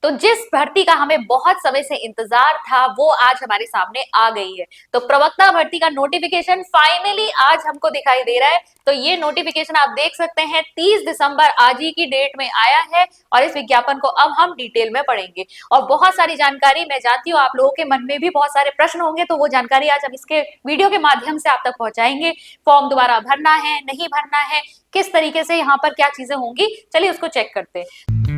तो जिस भर्ती का हमें बहुत समय से इंतजार था वो आज हमारे सामने आ गई है। तो प्रवक्ता भर्ती का नोटिफिकेशन फाइनली आज हमको दिखाई दे रहा है। तो ये नोटिफिकेशन आप देख सकते हैं 30 दिसंबर आज ही की डेट में आया है और इस विज्ञापन को अब हम डिटेल में पढ़ेंगे और बहुत सारी जानकारी, मैं जानती हूँ आप लोगों के मन में भी बहुत सारे प्रश्न होंगे, तो वो जानकारी आज हम इसके वीडियो के माध्यम से आप तक पहुंचाएंगे। फॉर्म दोबारा भरना है, नहीं भरना है, किस तरीके से यहाँ पर क्या चीजें होंगी, चलिए उसको चेक करते हैं।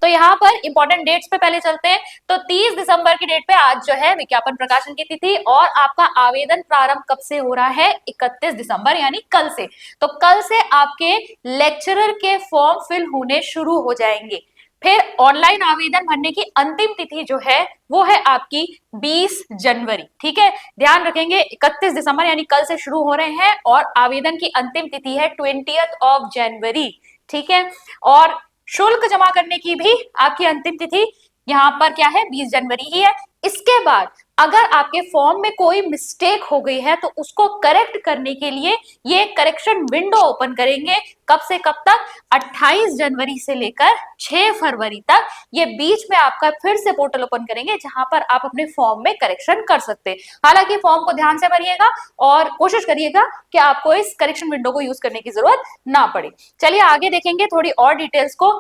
तो यहाँ पर इंपॉर्टेंट डेट्स पे पहले चलते हैं। तो 30 दिसंबर की डेट पे आज जो है विज्ञापन प्रकाशन की तिथि और आपका आवेदन प्रारंभ कब से हो रहा है? 31 दिसंबर यानी कल से। तो कल से आपके लेक्चरर के फॉर्म फिल होने शुरू हो जाएंगे। फिर ऑनलाइन आवेदन भरने की अंतिम तिथि जो है वो है आपकी 20 जनवरी। ठीक है, ध्यान रखेंगे 31 दिसंबर यानी कल से शुरू हो रहे हैं और आवेदन की अंतिम तिथि है 20 जनवरी। ठीक है, और शुल्क जमा करने की भी आपकी अंतिम तिथि यहाँ पर क्या है? 20 जनवरी ही है। इसके बाद अगर आपके फॉर्म में कोई मिस्टेक हो गई है तो उसको करेक्ट करने के लिए ये करेक्शन विंडो ओपन करेंगे। कब से कब तक? 28 जनवरी से लेकर 6 फरवरी तक ये बीच में आपका फिर से पोर्टल ओपन करेंगे जहां पर आप अपने फॉर्म में करेक्शन कर सकते हैं। हालांकि फॉर्म को ध्यान से भरिएगा और कोशिश करिएगा कि आपको इस करेक्शन विंडो को यूज करने की जरूरत ना पड़े। चलिए आगे देखेंगे थोड़ी और डिटेल्स को।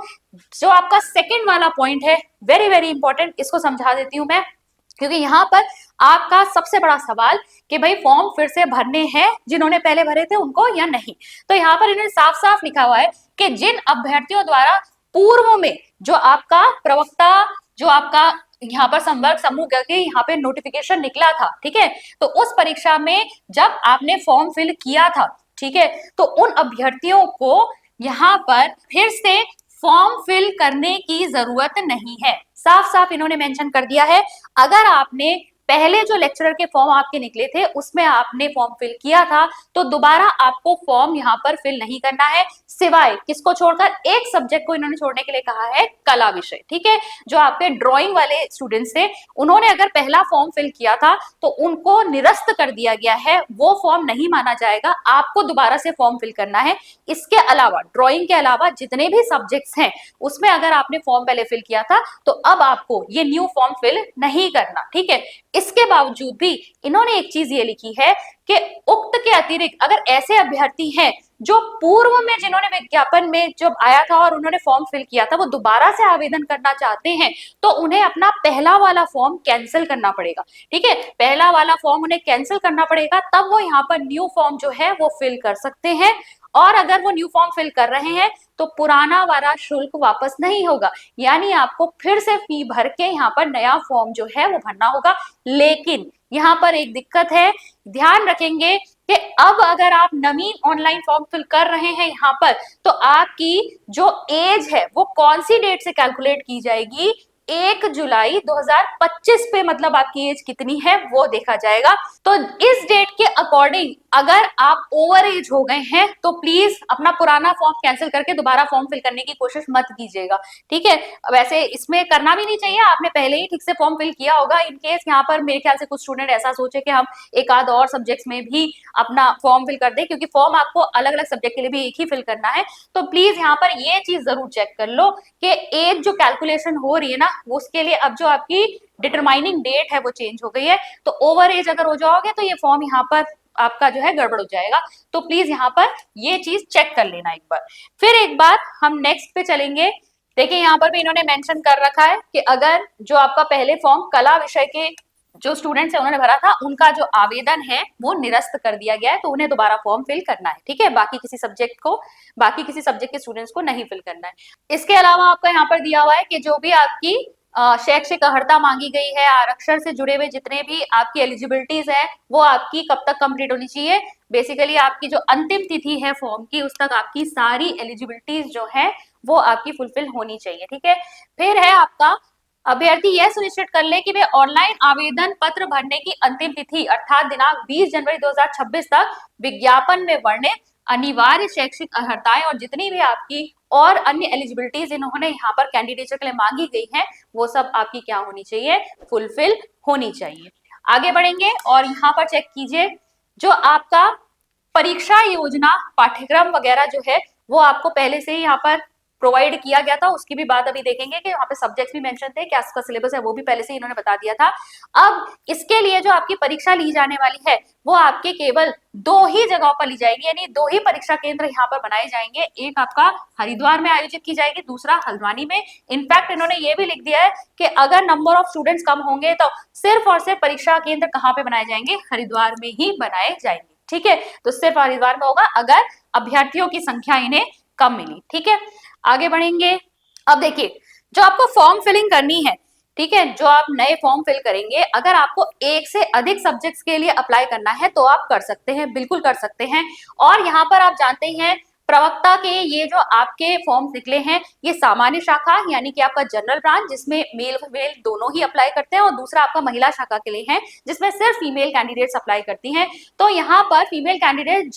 जो आपका सेकेंड वाला पॉइंट है वेरी वेरी इंपॉर्टेंट, इसको समझा देती हूं मैं, क्योंकि यहाँ पर आपका सबसे बड़ा सवाल कि भाई फॉर्म फिर से भरने हैं जिन्होंने पहले भरे थे उनको या नहीं। तो यहाँ पर इन्होंने साफ साफ लिखा हुआ है कि जिन अभ्यर्थियों द्वारा पूर्व में जो आपका प्रवक्ता, जो आपका यहाँ पर संवर्ग समूह करके यहाँ पे नोटिफिकेशन निकला था, ठीक है, तो उस परीक्षा में जब आपने फॉर्म फिल किया था, ठीक है, तो उन अभ्यर्थियों को यहाँ पर फिर से फॉर्म फिल करने की जरूरत नहीं है। साफ साफ इन्होंने मेंशन कर दिया है। अगर आपने पहले जो लेक्चरर के फॉर्म आपके निकले थे उसमें आपने फॉर्म फिल किया था तो दोबारा आपको फॉर्म यहाँ पर फिल नहीं करना है, सिवाय किसको छोड़कर? एक सब्जेक्ट को इन्होंने छोड़ने के लिए कहा है, कला विषय। ठीक है, जो आपके ड्राइंग वाले स्टूडेंट्स थे उन्होंने अगर पहला फॉर्म फिल किया था तो उनको निरस्त कर दिया गया है, वो फॉर्म नहीं माना जाएगा, आपको दोबारा से फॉर्म फिल करना है। इसके अलावा ड्राइंग के अलावा जितने भी सब्जेक्ट्स हैं उसमें अगर आपने फॉर्म पहले फिल किया था तो अब आपको ये न्यू फॉर्म फिल नहीं करना। ठीक है, इसके बावजूद भी इन्होंने एक चीज ये लिखी है कि उक्त के अतिरिक्त अगर ऐसे अभ्यर्थी हैं जो पूर्व में जिन्होंने विज्ञापन में जब आया था और उन्होंने फॉर्म फिल किया था वो दोबारा से आवेदन करना चाहते हैं तो उन्हें अपना पहला वाला फॉर्म कैंसिल करना पड़ेगा। ठीक है, पहला वाला फॉर्म उन्हें कैंसिल करना पड़ेगा, तब वो यहाँ पर न्यू फॉर्म जो है वो फिल कर सकते हैं। और अगर वो न्यू फॉर्म फिल कर रहे हैं तो पुराना वाला शुल्क वापस नहीं होगा, यानी आपको फिर से फी भर के यहाँ पर नया फॉर्म जो है वो भरना होगा। लेकिन यहाँ पर एक दिक्कत है, ध्यान रखेंगे कि अब अगर आप नवीन ऑनलाइन फॉर्म फिल कर रहे हैं यहाँ पर तो आपकी जो एज है वो कौन सी डेट से कैलकुलेट की जाएगी? 1 जुलाई 2025 पे, मतलब आपकी एज कितनी है वो देखा जाएगा। तो इस डेट के अकॉर्डिंग अगर आप ओवर एज हो गए हैं तो प्लीज अपना पुराना फॉर्म कैंसिल करके दोबारा फॉर्म फिल करने की कोशिश मत कीजिएगा। ठीक है, वैसे इसमें करना भी नहीं चाहिए, आपने पहले ही ठीक से फॉर्म फिल किया होगा। इन केस यहाँ पर मेरे ख्याल से कुछ स्टूडेंट ऐसा सोचे कि हम एक आध और सब्जेक्ट्स में भी अपना फॉर्म फिल कर दें, क्योंकि फॉर्म आपको अलग अलग सब्जेक्ट के लिए भी एक ही फिल करना है। तो प्लीज यहाँ पर ये चीज जरूर चेक कर लो कि एज जो कैलकुलेशन हो रही है ना उसके लिए अब जो आपकी डिटरमाइनिंग डेट है वो चेंज हो गई है। तो ओवर एज अगर हो जाओगे तो ये फॉर्म यहाँ पर आपका जो है गड़बड़ हो जाएगा। तो प्लीज यहाँ पर ये चीज चेक कर लेना एक बार। फिर एक बार हम नेक्स्ट पे चलेंगे। देखिए यहाँ पर भी इन्होंने मेंशन कर रखा है कि अगर जो आपका पहले फॉर्म कला विषय के जो स्टूडेंट्स है उन्होंने भरा था उनका जो आवेदन है वो निरस्त कर दिया गया है तो उन्हें दोबारा फॉर्म फिल करना है। ठीक है, बाकी किसी सब्जेक्ट के स्टूडेंट्स को नहीं फिल करना है। इसके अलावा आपका यहाँ पर दिया हुआ है कि जो भी आपकी शैक्षिक अर्हता मांगी गई है, आरक्षण से जुड़े हुए जितने भी आपकी एलिजिबिलिटीज है वो आपकी कब तक कंप्लीट होनी चाहिए? बेसिकली आपकी जो अंतिम तिथि है फॉर्म की उस तक आपकी सारी एलिजिबिलिटीज जो है वो आपकी फुलफिल होनी चाहिए। ठीक है, फिर है आपका अभ्यर्थी यह सुनिश्चित कर ले कि वे ऑनलाइन आवेदन पत्र भरने की अंतिम तिथि अर्थात दिनांक 20 जनवरी 2026 तक विज्ञापन में वर्णित अनिवार्य शैक्षिक अर्हताएं और जितनी भी आपकी और अन्य एलिजिबिलिटीज इन्होंने यहाँ पर कैंडिडेचर के लिए मांगी गई है, वो सब आपकी क्या होनी चाहिए, फुलफिल होनी चाहिए। आगे बढ़ेंगे और यहाँ पर चेक कीजिए, जो आपका परीक्षा योजना पाठ्यक्रम वगैरह जो है वो आपको पहले से ही यहाँ पर प्रोवाइड किया गया था, उसकी भी बात अभी देखेंगे कि यहाँ पे सब्जेक्ट्स भी मेंशन थे, क्या इसका सिलेबस है वो भी पहले से इन्होंने बता दिया था। अब इसके लिए जो आपकी परीक्षा ली जाने वाली है वो आपके केवल 2 ही जगहों पर ली जाएगी, यानी 2 ही परीक्षा केंद्र यहाँ पर बनाए जाएंगे। एक आपका हरिद्वार में आयोजित की जाएगी, दूसरा हल्द्वानी में। इनफैक्ट इन्होंने ये भी लिख दिया है कि अगर नंबर ऑफ स्टूडेंट्स कम होंगे तो सिर्फ और सिर्फ परीक्षा केंद्र कहाँ पे बनाए जाएंगे, हरिद्वार में ही बनाए जाएंगे। ठीक है, तो सिर्फ हरिद्वार में होगा अगर अभ्यर्थियों की संख्या इन्हें कम मिली। ठीक है, आगे बढ़ेंगे। अब देखिए, जो आपको फॉर्म फिलिंग करनी है, ठीक है, जो आप नए फॉर्म फिल करेंगे, अगर आपको 1 से अधिक सब्जेक्ट्स के लिए अप्लाई करना है तो आप कर सकते हैं, बिल्कुल कर सकते हैं। और यहाँ पर आप जानते हैं प्रवक्ता के ये जो आपके फॉर्म निकले हैं ये सामान्य शाखा यानी कि आपका जनरल ब्रांच जिसमें मेल फीमेल दोनों ही अप्लाई करते हैं, और दूसरा आपका महिला शाखा के लिए है जिसमें सिर्फ फीमेल कैंडिडेट्स अप्लाई करती हैं। तो यहाँ पर फीमेल कैंडिडेट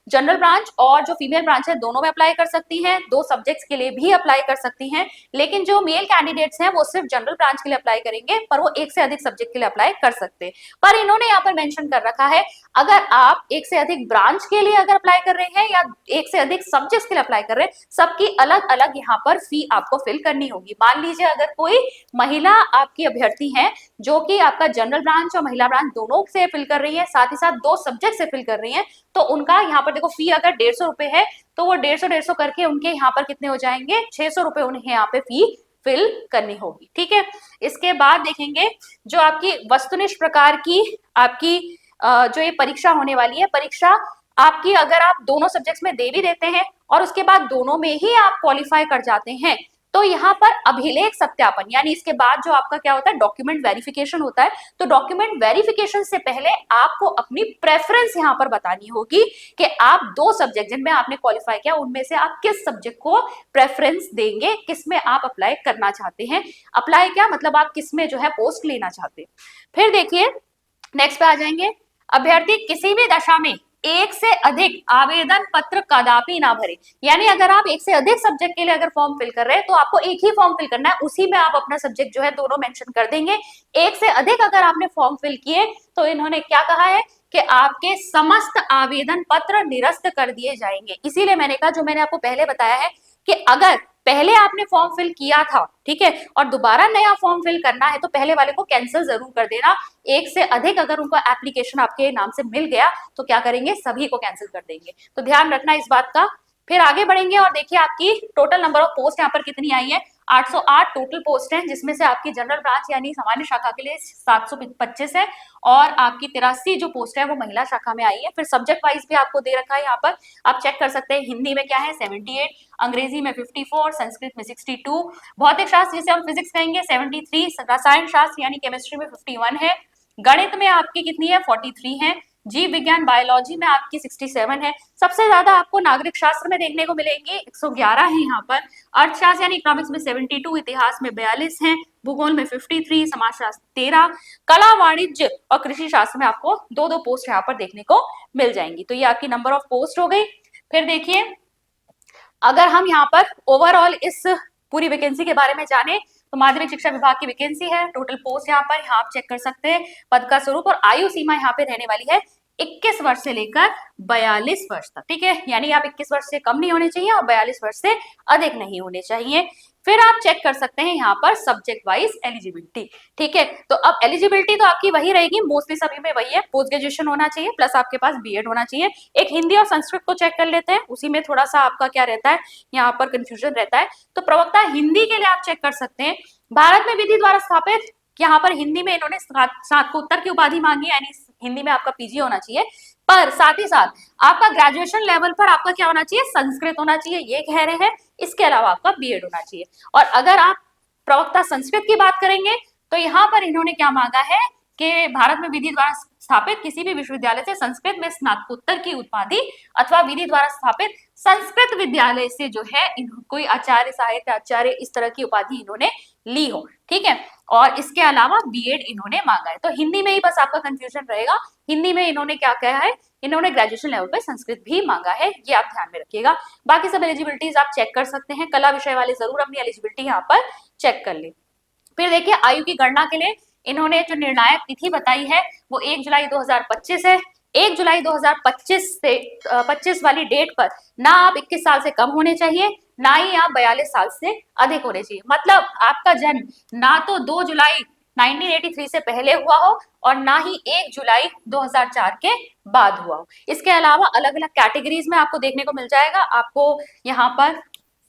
जनरल ब्रांच और जो फीमेल ब्रांच है दोनों में अप्लाई कर सकती हैं, 2 सब्जेक्ट्स के लिए भी अप्लाई कर सकती हैं। लेकिन जो मेल कैंडिडेट्स हैं वो सिर्फ जनरल ब्रांच के लिए अप्लाई करेंगे, पर वो 1 से अधिक सब्जेक्ट के लिए अप्लाई कर सकते हैं। पर इन्होंने यहाँ पर मेंशन कर रखा है अगर आप 1 से अधिक ब्रांच के लिए अगर अप्लाई कर रहे हैं या 1 से अधिक सब्जेक्ट्स के लिए अप्लाई कर रहे हैं, सबकी अलग अलग यहाँ पर फी आपको फिल करनी होगी। मान लीजिए अगर कोई महिला आपकी अभ्यर्थी है जो कि आपका जनरल ब्रांच और महिला ब्रांच दोनों से फिल कर रही है, साथ ही साथ 2 सब्जेक्ट से फिल कर रही है, तो उनका यहाँ पर देखो फी अगर 150 रुपए है तो वो 150 करके उनके यहाँ पर कितने हो जाएंगे, 600 रुपए उन्हें यहाँ पे फी फिल करनी होगी। ठीक है, इसके बाद देखेंगे जो आपकी वस्तुनिष्ठ प्रकार की आपकी जो ये परीक्षा होने वाली है, परीक्षा आपकी अगर आप दोनों सब्जेक्ट्स में दे भी देते हैं और उसके बाद दोनों में ही आप क्वालिफाई कर जाते हैं तो यहाँ पर अभिलेख सत्यापन यानी इसके बाद जो आपका क्या होता है, डॉक्यूमेंट वेरिफिकेशन होता है। तो डॉक्यूमेंट वेरिफिकेशन से पहले आपको अपनी प्रेफरेंस यहाँ पर बतानी होगी कि आप 2 सब्जेक्ट जिनमें आपने क्वालिफाई किया उनमें से आप किस सब्जेक्ट को प्रेफरेंस देंगे, किसमें आप अप्लाई करना चाहते हैं। अप्लाई क्या मतलब आप किसमें जो है पोस्ट लेना चाहते हैं। फिर देखिए नेक्स्ट पे आ जाएंगे, अभ्यर्थी किसी भी दशा में 1 से अधिक आवेदन पत्र कदापि ना भरे, यानी अगर आप 1 से अधिक सब्जेक्ट के लिए अगर फॉर्म फिल कर रहे हैं तो आपको एक ही फॉर्म फिल करना है, उसी में आप अपना सब्जेक्ट जो है दोनों मेंशन कर देंगे। 1 से अधिक अगर आपने फॉर्म फिल किए तो इन्होंने क्या कहा है कि आपके समस्त आवेदन पत्र निरस्त कर दिए जाएंगे। इसीलिए मैंने कहा, जो मैंने आपको पहले बताया है कि अगर पहले आपने फॉर्म फिल किया था, ठीक है, और दोबारा नया फॉर्म फिल करना है तो पहले वाले को कैंसिल जरूर कर देना। 1 से अधिक अगर उनका एप्लीकेशन आपके नाम से मिल गया तो क्या करेंगे, सभी को कैंसिल कर देंगे, तो ध्यान रखना इस बात का। फिर आगे बढ़ेंगे और देखिए आपकी टोटल नंबर ऑफ पोस्ट यहाँ पर कितनी आई है, 808 टोटल पोस्ट है, जिसमें से आपकी जनरल ब्रांच यानी सामान्य शाखा के लिए 725 है और आपकी 83 जो पोस्ट है वो महिला शाखा में आई है। फिर सब्जेक्ट वाइज भी आपको दे रखा है, यहाँ पर आप चेक कर सकते हैं। हिंदी में क्या है 78, अंग्रेजी में 54, संस्कृत में 62, भौतिक शास्त्र जिसे हम फिजिक्स कहेंगे 73, रसायन शास्त्र यानी केमिस्ट्री में 51 है, गणित में आपकी कितनी है 43 है, जीव विज्ञान बायोलॉजी में आपकी 67 है। सबसे ज्यादा आपको नागरिक शास्त्र में देखने को मिलेंगे 111 है यहाँ पर, अर्थशास्त्र यानी इकोनॉमिक्स में 72, इतिहास में 42 है, भूगोल में 53, समाजशास्त्र 13, कला वाणिज्य और कृषि शास्त्र में आपको 2-2 पोस्ट यहाँ पर देखने को मिल जाएंगी। तो ये आपकी नंबर ऑफ पोस्ट हो गई। फिर देखिए अगर हम यहाँ पर ओवरऑल इस पूरी वैकेंसी के बारे में जाने तो माध्यमिक शिक्षा विभाग की वैकेंसी है, टोटल पोस्ट यहाँ पर आप चेक कर सकते हैं, पद का स्वरूप और आयु सीमा यहाँ पे रहने वाली है 21 वर्ष से लेकर 42 वर्ष तक। ठीक है, यानी आप 21 वर्ष से कम नहीं होने चाहिए और 42 वर्ष से अधिक नहीं होने चाहिए। फिर आप चेक कर सकते हैं यहाँ पर सब्जेक्ट वाइज एलिजिबिलिटी। ठीक है, तो अब एलिजिबिलिटी तो आपकी वही रहेगी, मोस्टली सभी में वही है, पोस्ट ग्रेजुएशन होना चाहिए प्लस आपके पास बीएड होना चाहिए। एक हिंदी और संस्कृत को चेक कर लेते हैं, उसी में थोड़ा सा आपका क्या रहता है, यहाँ पर कंफ्यूजन रहता है। तो प्रवक्ता हिंदी के लिए आप चेक कर सकते हैं, भारत में विधि द्वारा स्थापित, यहाँ पर हिंदी में इन्होंने स्नातकोत्तर की उपाधि मांगी, यानी हिंदी में आपका पीजी होना चाहिए, पर साथ ही साथ आपका ग्रेजुएशन लेवल पर आपका क्या होना चाहिए, संस्कृत होना चाहिए, ये कह रहे हैं। इसके अलावा आपका बीएड होना चाहिए। और अगर आप प्रवक्ता संस्कृत की बात करेंगे तो यहाँ पर इन्होंने क्या मांगा है कि भारत में विधि द्वारा स्थापित किसी भी विश्वविद्यालय से संस्कृत में स्नातकोत्तर की उपाधि अथवा विधि द्वारा स्थापित संस्कृत विद्यालय से जो है कोई आचार्य, साहित्य आचार्य, इस तरह की उपाधि इन्होंने ली हो। ठीक है, और इसके अलावा बीएड इन्होंने मांगा है। तो हिंदी में ही बस आपका कंफ्यूजन रहेगा, हिंदी में इन्होंने क्या कहा है इन्होंने ग्रेजुएशन लेवल पे संस्कृत भी मांगा है, ये आप ध्यान में रखिएगा। बाकी सब एलिजिबिलिटीज आप चेक कर सकते हैं, कला विषय वाले जरूर अपनी एलिजिबिलिटी यहाँ पर चेक कर ले। फिर देखिए आयु की गणना के लिए इन्होंने जो निर्णायक तिथि बताई है वो 1 जुलाई 2025 है। 1 जुलाई 2025 से 25 वाली डेट पर ना आप 21 साल से कम होने चाहिए, ना ही आप 42 साल से अधिक होने चाहिए। मतलब आपका जन्म ना तो 2 जुलाई 1983 से पहले हुआ हो और ना ही 1 जुलाई 2004 के बाद हुआ हो। इसके अलावा अलग अलग कैटेगरीज में आपको देखने को मिल जाएगा, आपको यहाँ पर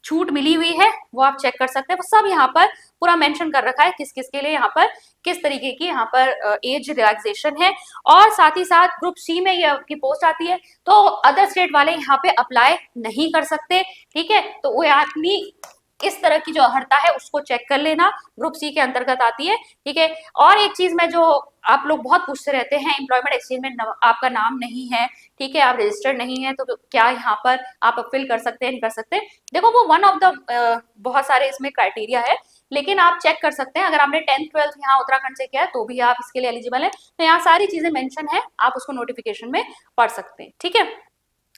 छूट मिली हुई है, वो आप चेक कर सकते हैं। वो सब यहाँ पर पूरा मेंशन कर रखा है किस किस के लिए यहाँ पर किस तरीके की यहाँ पर एज रिलैक्सेशन है। और साथ ही साथ ग्रुप सी में ये आपकी पोस्ट आती है, तो अदर स्टेट वाले यहाँ पे अप्लाई नहीं कर सकते, ठीक है। तो वो आदमी इस तरह की जो अर्हता है उसको चेक कर लेना, ग्रुप सी के अंतर्गत आती है, ठीक है। और एक चीज में जो आप लोग बहुत पूछते रहते हैं, एम्प्लॉयमेंट एक्सचेंज में आपका नाम नहीं है, ठीक है, आप रजिस्टर्ड नहीं है, तो क्या यहाँ पर आप फिल कर सकते हैं नहीं कर सकते। देखो वो वन ऑफ द बहुत सारे इसमें क्राइटेरिया है, लेकिन आप चेक कर सकते हैं। अगर आपने 10th 12th यहाँ उत्तराखंड से किया है तो भी आप इसके लिए एलिजिबल है। तो यहाँ सारी चीजें मेंशन है, आप उसको नोटिफिकेशन में पढ़ सकते हैं, ठीक है।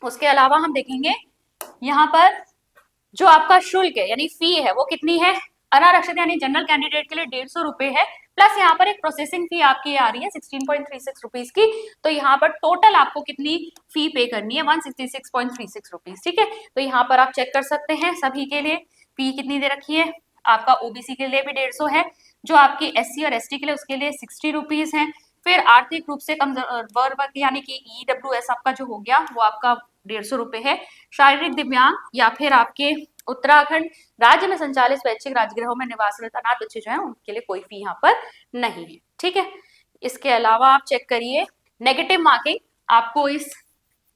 उसके अलावा हम देखेंगे यहाँ पर जो आपका शुल्क है यानी फी है वो कितनी है। अनारक्षित यानी जनरल कैंडिडेट के लिए 150 रुपए है, प्लस यहाँ पर एक प्रोसेसिंग फी आपकी आ रही है 16.36 रुपीज की। तो यहाँ पर टोटल आपको कितनी फी पे करनी है 166.36 रुपीज, ठीक है। तो यहाँ पर आप चेक कर सकते हैं सभी के लिए फी कितनी दे रखी है। आपका ओबीसी के लिए भी 150 है, जो आपकी एससी और एसटी के लिए उसके लिए 60 रुपीज है। फिर आर्थिक रूप से कमजोर वर्ग यानी कि ईडब्ल्यूएस आपका जो हो गया वो आपका 150 रुपए है। शारीरिक दिव्यांग या फिर आपके उत्तराखंड राज्य में संचालित स्वैच्छिक राजगृहों में निवासरत अनाथ बच्चे जो है उनके लिए कोई फी यहाँ पर नहीं है, ठीक है। इसके अलावा आप चेक करिए नेगेटिव मार्किंग आपको इस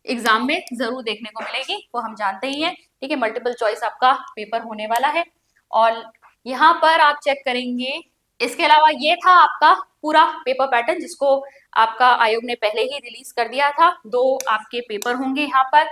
एग्जाम में जरूर देखने को मिलेगी, वो हम जानते ही हैं, ठीक है। मल्टीपल चॉइस आपका पेपर होने वाला है और यहाँ पर आप चेक करेंगे। इसके अलावा ये था आपका पूरा पेपर पैटर्न जिसको आपका आयोग ने पहले ही रिलीज कर दिया था। 2 आपके पेपर होंगे यहाँ पर,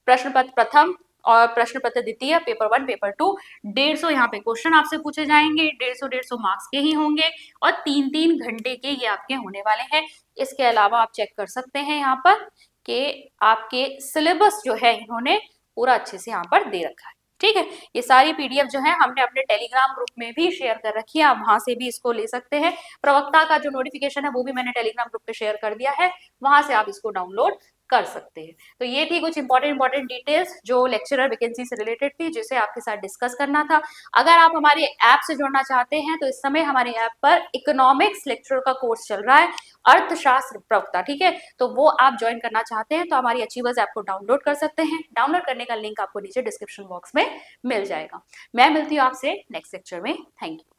प्रश्न पत्र प्रथम और प्रश्न पत्र द्वितीय, पेपर 1 पेपर 2। 150 यहाँ पे क्वेश्चन आपसे पूछे जाएंगे, 150 मार्क्स के ही होंगे और 3-3 घंटे के ये आपके होने वाले हैं। इसके अलावा आप चेक कर सकते हैं यहाँ पर कि आपके सिलेबस जो है इन्होंने पूरा अच्छे से यहाँ पर दे रखा है, ठीक है। ये सारी पीडीएफ जो है हमने अपने टेलीग्राम ग्रुप में भी शेयर कर रखी है, आप वहां से भी इसको ले सकते हैं। प्रवक्ता का जो नोटिफिकेशन है वो भी मैंने टेलीग्राम ग्रुप पे शेयर कर दिया है, वहां से आप इसको डाउनलोड कर सकते हैं। तो ये थी कुछ इंपॉर्टेंट डिटेल्स जो लेक्चरर वैकेंसी से रिलेटेड थी, जिसे आपके साथ डिस्कस करना था। अगर आप हमारे ऐप से जुड़ना चाहते हैं तो इस समय हमारे ऐप पर इकोनॉमिक्स लेक्चरर का कोर्स चल रहा है, अर्थशास्त्र प्रवक्ता, ठीक है। तो वो आप ज्वाइन करना चाहते हैं तो हमारी अचीवर्स ऐप को डाउनलोड कर सकते हैं। डाउनलोड करने का लिंक आपको नीचे डिस्क्रिप्शन बॉक्स में मिल जाएगा। मैं मिलती हूँ आपसे नेक्स्ट लेक्चर में। Thank you.